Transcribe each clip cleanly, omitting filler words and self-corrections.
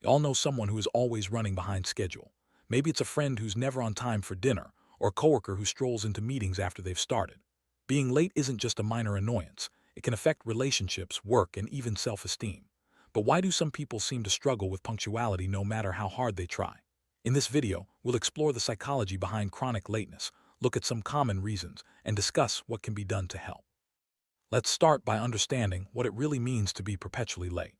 We all know someone who is always running behind schedule. Maybe it's a friend who's never on time for dinner, or a coworker who strolls into meetings after they've started. Being late isn't just a minor annoyance. It can affect relationships, work, and even self-esteem. But why do some people seem to struggle with punctuality no matter how hard they try? In this video, we'll explore the psychology behind chronic lateness, look at some common reasons, and discuss what can be done to help. Let's start by understanding what it really means to be perpetually late.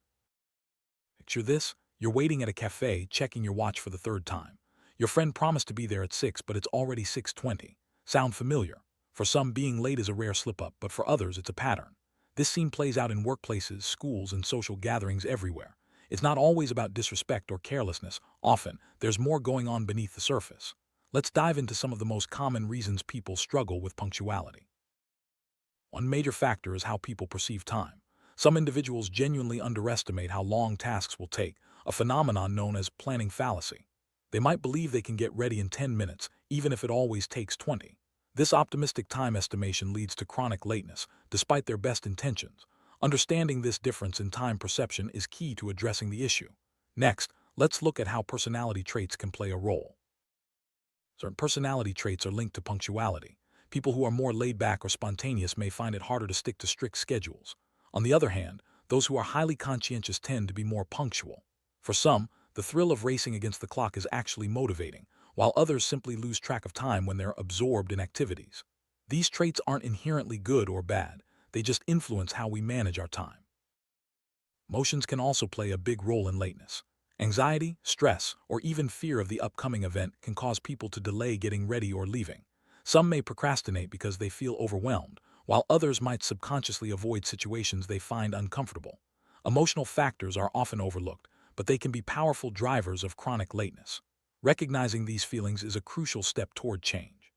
Picture this: you're waiting at a cafe, checking your watch for the third time. Your friend promised to be there at 6, but it's already 6:20. Sound familiar? For some, being late is a rare slip-up, but for others, it's a pattern. This scene plays out in workplaces, schools, and social gatherings everywhere. It's not always about disrespect or carelessness. Often, there's more going on beneath the surface. Let's dive into some of the most common reasons people struggle with punctuality. One major factor is how people perceive time. Some individuals genuinely underestimate how long tasks will take, a phenomenon known as planning fallacy. They might believe they can get ready in 10 minutes, even if it always takes 20. This optimistic time estimation leads to chronic lateness, despite their best intentions. Understanding this difference in time perception is key to addressing the issue. Next, let's look at how personality traits can play a role. Certain personality traits are linked to punctuality. People who are more laid-back or spontaneous may find it harder to stick to strict schedules. On the other hand, those who are highly conscientious tend to be more punctual. For some, the thrill of racing against the clock is actually motivating, while others simply lose track of time when they're absorbed in activities. These traits aren't inherently good or bad, they just influence how we manage our time. Emotions can also play a big role in lateness. Anxiety, stress, or even fear of the upcoming event can cause people to delay getting ready or leaving. Some may procrastinate because they feel overwhelmed, while others might subconsciously avoid situations they find uncomfortable. Emotional factors are often overlooked, but they can be powerful drivers of chronic lateness. Recognizing these feelings is a crucial step toward change.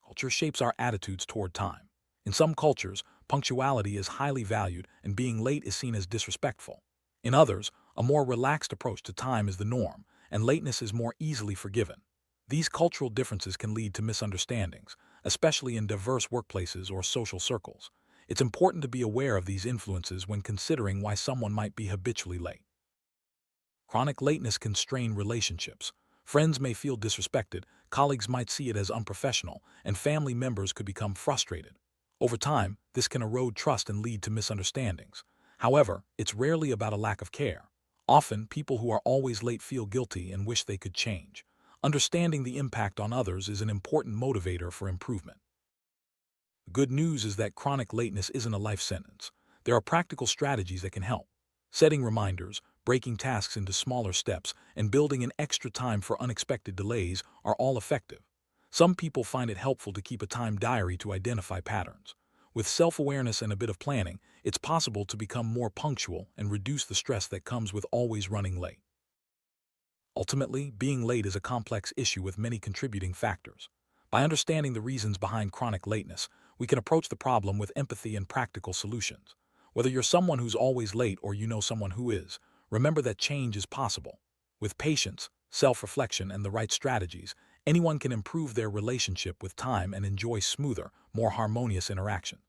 Culture shapes our attitudes toward time. In some cultures, punctuality is highly valued and being late is seen as disrespectful. In others, a more relaxed approach to time is the norm, and lateness is more easily forgiven. These cultural differences can lead to misunderstandings, especially in diverse workplaces or social circles. It's important to be aware of these influences when considering why someone might be habitually late. Chronic lateness can strain relationships. Friends may feel disrespected, colleagues might see it as unprofessional, and family members could become frustrated. Over time, this can erode trust and lead to misunderstandings. However, it's rarely about a lack of care. Often, people who are always late feel guilty and wish they could change. Understanding the impact on others is an important motivator for improvement. The good news is that chronic lateness isn't a life sentence. There are practical strategies that can help. Setting reminders, breaking tasks into smaller steps, and building in extra time for unexpected delays are all effective. Some people find it helpful to keep a time diary to identify patterns. With self-awareness and a bit of planning, it's possible to become more punctual and reduce the stress that comes with always running late. Ultimately, being late is a complex issue with many contributing factors. By understanding the reasons behind chronic lateness, we can approach the problem with empathy and practical solutions. Whether you're someone who's always late or you know someone who is, remember that change is possible. With patience, self-reflection, and the right strategies, anyone can improve their relationship with time and enjoy smoother, more harmonious interactions.